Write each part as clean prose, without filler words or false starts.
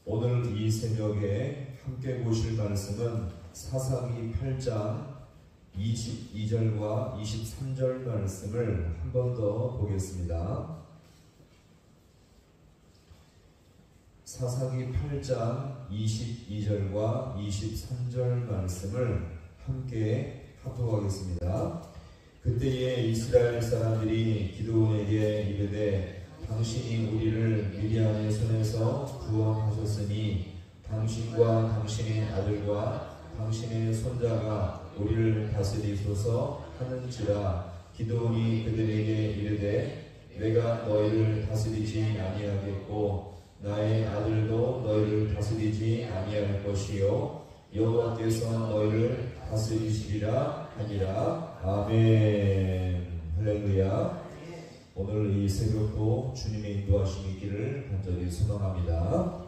오늘 이 새벽에 함께 보실 말씀은 사사기 8장 22절과 23절 말씀을 한 번 더 보겠습니다. 사사기 8장 22절과 23절 말씀을 함께 합독하겠습니다. 그때에 이스라엘 사람들이 기드온에게 이르되 당신이 우리를 미디안의 손에서 구원하셨으니 당신과 당신의 아들과 당신의 손자가 우리를 다스리소서 하는지라. 기드온이 그들에게 이르되 내가 너희를 다스리지 아니하겠고 나의 아들도 너희를 다스리지 아니할 것이요 여호와께서 너희를 다스리시리라 하니라. 아멘. 할렐루야. 오늘 이 새벽도 주님의 인도하심이 있기를 간절히 소망합니다.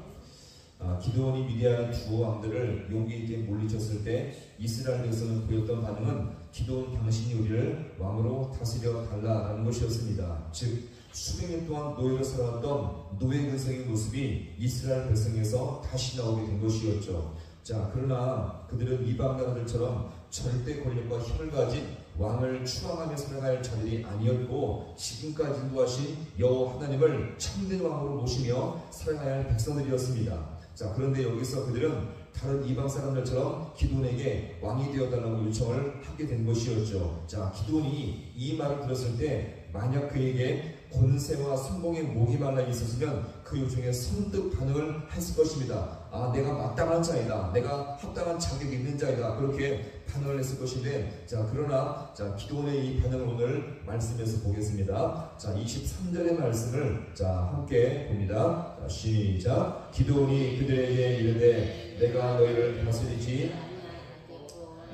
기드온이 미디안 두 왕들을 용기 있게 물리쳤을 때 이스라엘 백성은 보였던 반응은 기드온 당신이 우리를 왕으로 다스려 달라라는 것이었습니다. 즉 수백 년 동안 노예로 살아왔던 노예 근성의 모습이 이스라엘 백성에서 다시 나오게 된 것이었죠. 자, 그러나 그들은 이방 나라들처럼 절대 권력과 힘을 가진 왕을 추앙하며 살아갈 자들이 아니었고 지금까지 인도하신 여호와 하나님을 참된 왕으로 모시며 살아가야 할 백성들이었습니다. 자, 그런데 여기서 그들은 다른 이방 사람들처럼 기드온에게 왕이 되어달라고 요청을 하게 된 것이었죠. 자, 기드온이 이 말을 들었을 때 만약 그에게 권세와 성공의 목이 말라 있었으면 그 요청에 선뜻 반응을 했을 것입니다. 내가 마땅한 자이다, 내가 합당한 자격이 있는 자이다, 그렇게 반응을 했을 것인데, 그러나 기드온의 이 반응을 오늘 말씀에서 보겠습니다. 23절의 말씀을 함께 봅니다. 시작. 기드온이 그들에게 이르되 내가 너희를 다스리지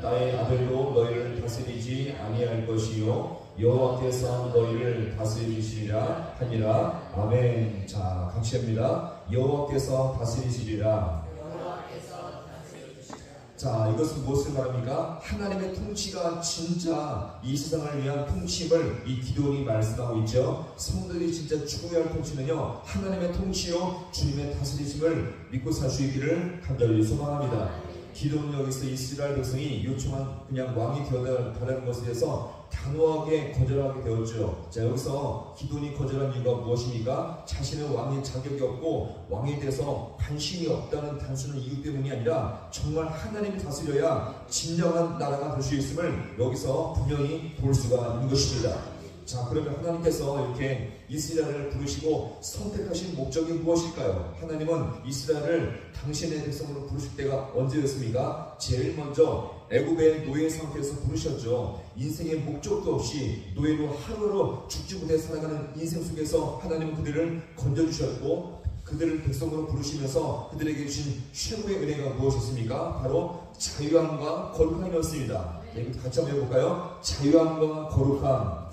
나의 아들도 너희를 다스리지 아니할 것이요 여호와께서 너희를 다스리시리라 하니라. 아멘. 자, 같이 합니다. 여호와께서 다스리시리라. 자, 이것은 무엇을 말합니까? 하나님의 통치가 진짜 이 세상을 위한 통치임을 이 기드온이 말씀하고 있죠. 성도들이 진짜 추구해야 할 통치는요, 하나님의 통치요 주님의 다스리심을 믿고 살 수 있기를 간절히 소망합니다. 기드온은 여기서 이스라엘 백성이 요청한 그냥 왕이 되어달라는 것에 대해서 단호하게 거절하게 되었죠. 자, 여기서 기드온이 거절한 이유가 무엇입니까? 자신은 왕의 자격이 없고 왕에 대해서 관심이 없다는 단순한 이유 때문이 아니라 정말 하나님이 다스려야 진정한 나라가 될 수 있음을 여기서 분명히 볼 수가 있는 것입니다. 자, 그러면 하나님께서 이렇게 이스라엘을 부르시고 선택하신 목적이 무엇일까요? 하나님은 이스라엘을 당신의 백성으로 부르실 때가 언제였습니까? 제일 먼저 애굽의 노예 상태에서 부르셨죠. 인생의 목적도 없이 노예로 하루하루 죽지 못해 살아가는 인생 속에서 하나님은 그들을 건져주셨고 그들을 백성으로 부르시면서 그들에게 주신 최고의 은혜가 무엇이었습니까? 바로 자유함과 거룩함이었습니다. 같이 한번 해볼까요? 자유함과 거룩함.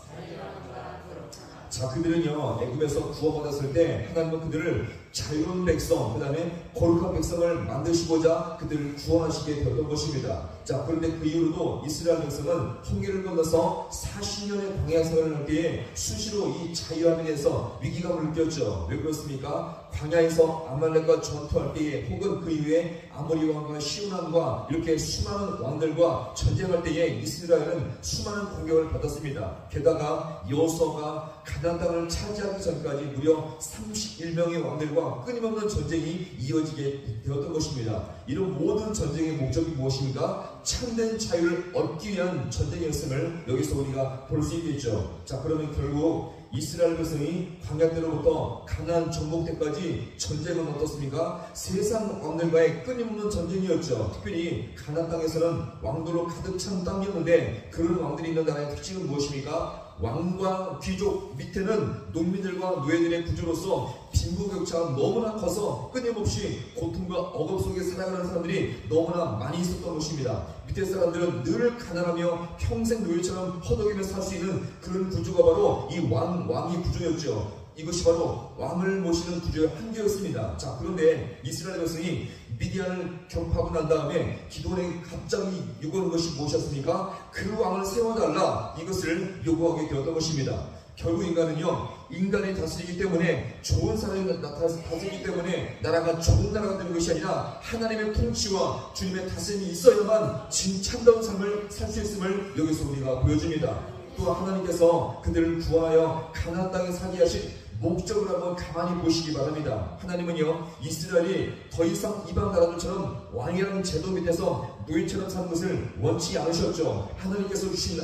자, 그들은요 애굽에서 구원받았을 때 하나님은 그들을 자유로운 백성, 그 다음에 거룩한 백성을 만드시고자 그들을 구원하시게 되었던 것입니다. 자, 그런데 그 이후로도 이스라엘 백성은 홍해를 건너서 40년의 광야 생활을 할 때에 수시로 이 자유함에 대해서 위기감을 느꼈죠. 왜 그렇습니까? 광야에서 아말렉과 전투할 때에 혹은 그 이후에 아모리 왕과 시온 왕과 이렇게 수많은 왕들과 전쟁할 때에 이스라엘은 수많은 공격을 받았습니다. 게다가 여호수아가 가나안 땅을 차지하기 전까지 무려 31명의 왕들과 끊임없는 전쟁이 이어지게 되었던 것입니다. 이런 모든 전쟁의 목적이 무엇입니까? 참된 자유를 얻기 위한 전쟁이었음을 여기서 우리가 볼 수 있겠죠. 자, 그러면 결국 이스라엘 백성이 광야 때로부터 가나안 정복 때까지 전쟁은 어떻습니까? 세상 왕들과의 끊임없는 전쟁이었죠. 특별히 가나안 땅에서는 왕들로 가득 찬 땅이었는데 그런 왕들이 있는 나라의 특징은 무엇입니까? 왕과 귀족 밑에는 농민들과 노예들의 구조로서 빈부격차가 너무나 커서 끊임없이 고통과 억압 속에 살아가는 사람들이 너무나 많이 있었던 것입니다. 밑에 사람들은 늘 가난하며 평생 노예처럼 허덕이며 살 수 있는 그런 구조가 바로 이 왕의 구조였죠. 이것이 바로 왕을 모시는 구조의 한계였습니다. 자, 그런데 이스라엘 백성이 미디안을 격파하고 난 다음에 기도원에게 갑자기 요구하는 것이 무엇이었습니까? 그 왕을 세워달라, 이것을 요구하게 되었던 것입니다. 결국 인간은요, 인간이 다스리기 때문에, 좋은 사람이 다스리기 때문에 나라가 좋은 나라가 되는 것이 아니라 하나님의 통치와 주님의 다스림이 있어야만 참다운 삶을 살 수 있음을 여기서 우리가 보여줍니다. 또 하나님께서 그들을 구하여 가나안 땅에 살게 하신 목적을 한번 가만히 보시기 바랍니다. 하나님은요, 이스라엘이 더 이상 이방 나라들처럼 왕이라는 제도 밑에서 노예처럼 사는 것을 원치 않으셨죠. 하나님께서 주신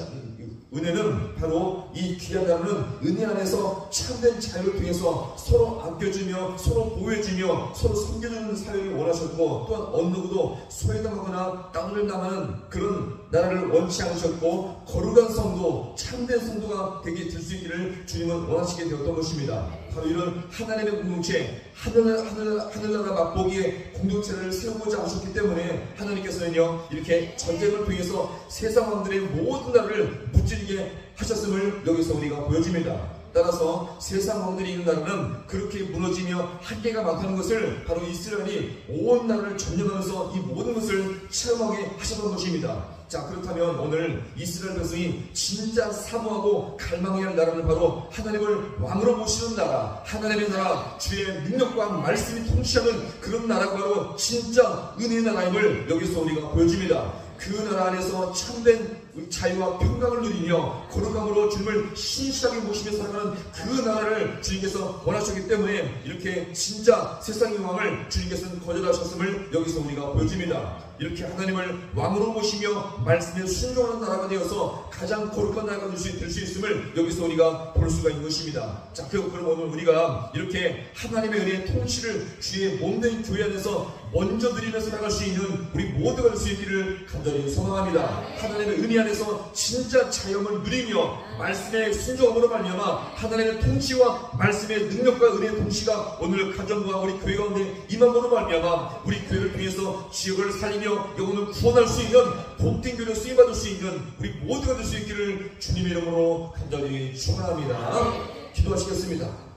은혜는 바로 이 귀한 나라는 은혜 안에서 참된 자유를 통해서 서로 아껴주며 서로 보호해주며 서로 섬겨주는 사회를 원하셨고, 또한 어느 누구도 소외당하거나 다운을 당하는 그런 나라를 원치 않으셨고, 거룩한 성도, 참된 성도가 되게 될 수 있기를 주님은 원하시게 되었던 것입니다. 바로 이런 하나님의 공동체, 하늘나라 맛보기의 공동체를 세우고자 하셨기 때문에 하나님께서는요, 이렇게 전쟁을 통해서 세상 왕들의 모든 나라를 무찌르게 하셨음을 여기서 우리가 보여줍니다. 따라서 세상 왕들이 있는 나라는 그렇게 무너지며 한계가 많다는 것을 바로 이스라엘이 온 나라를 점령하면서 이 모든 것을 체험하게 하셨던 것입니다. 자, 그렇다면 오늘 이스라엘 백성이 진짜 사모하고 갈망해야 할 나라는 바로 하나님을 왕으로 모시는 나라, 하나님의 나라, 주의 능력과 말씀이 통치하는 그런 나라가 바로 진짜 은혜의 나라임을 여기서 우리가 보여줍니다. 그 나라 안에서 참된 자유와 평강을 누리며 거룩함으로 주님을 신실하게 모시며 살아가는 그 나라를 주님께서 원하셨기 때문에 이렇게 진짜 세상의 왕을 주님께서는 거절하셨음을 여기서 우리가 보여줍니다. 이렇게 하나님을 왕으로 모시며 말씀에 순종하는 나라가 되어서 가장 거룩한 나라가 될 수 있음을 여기서 우리가 볼 수가 있는 것입니다. 자, 그럼 오늘 우리가 이렇게 하나님의 은혜의 통치를 주의 몸된 교회 안에서 먼저 드리면서 나갈 수 있는 우리 모두가 될 수 있기를 간절히 소망합니다. 하나님의 은혜 안에서 진짜 자유함을 누리며 말씀의 순종함으로 말미암아 하나님의 통치와 말씀의 능력과 은혜의 통치가 오늘 가정과 우리 교회 가운데 임함으로 말미암아 우리 교회를 통해서 지역을 살리며 영혼을 구원할 수 있는 복된 교회로 쓰임받을 수 있는 우리 모두가 될 수 있기를 주님의 이름으로 간절히 축원합니다. 기도하시겠습니다.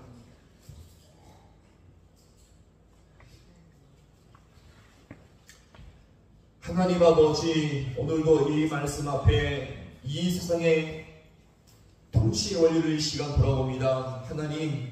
하나님 아버지, 오늘도 이 말씀 앞에 이 세상의 통치의 원리를 이 시간 돌아봅니다. 하나님,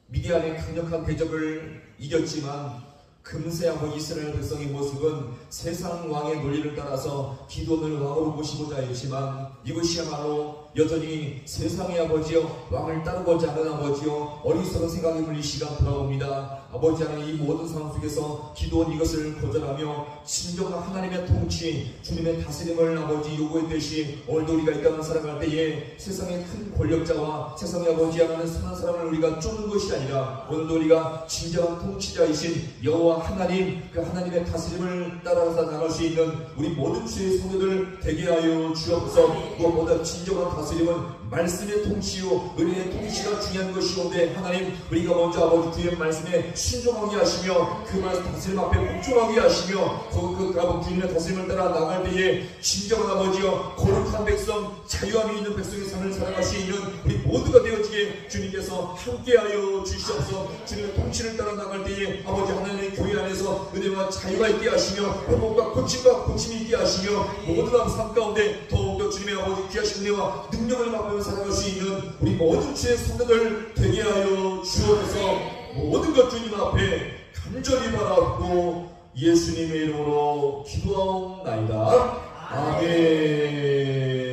미디안의 강력한 대적을 이겼지만 금세 아버지 이스라엘 백성의 모습은 세상 왕의 논리를 따라서 기도원을 왕으로 모시고자 했지만 이것이야말로 여전히 세상의 아버지여 왕을 따르고자 하는 아버지여 어리석은 생각임을 이 시간 돌아옵니다. 아버지 하나님, 이 모든 상황 속에서 기도원 이것을 거절하며 진정한 하나님의 통치, 주님의 다스림을 아버지 요구했듯이 오늘도 우리가 이 땅을 살아갈 때에 세상의 큰 권력자와 세상의 아버지 하나는 선한 사람을 우리가 쫓는 것이 아니라 오늘도 우리가 진정한 통치자이신 여호와 하나님, 그 하나님의 다스림을 따라서 나갈 수 있는 우리 모든 주의 성도들 되게 하여 주옵소서. 무엇보다 진정한 다스림은 말씀의 통치요 은혜의 통치가 중요한 것이온데 하나님, 우리가 먼저 아버지 주의 말씀에 순종하게 하시며 그 말씀 다스림 앞에 복종하게 하시며 그 주님의 다스림을 따라 나갈 때에 진정한 아버지여 거룩한 백성, 자유함이 있는 백성의 삶을 살아갈 수 있는 우리 모두가 되어지게 주님께서 함께하여 주시옵소서. 주님의 통치를 따라 나갈 때에 아버지 하나님의 교회 안에서 은혜와 자유가 있게 하시며 회복과 고침과 고침이 있게 하시며 모든 삶 가운데 더욱더 주님의 아버지 귀하신 은혜와 능력을 받으며 살아갈 수 있는 우리 모든 주의 성도들 되게 하여 주옵소서. 모든 것 주님 앞에 간절히 바라고 예수님의 이름으로 기도하옵나이다. 아멘.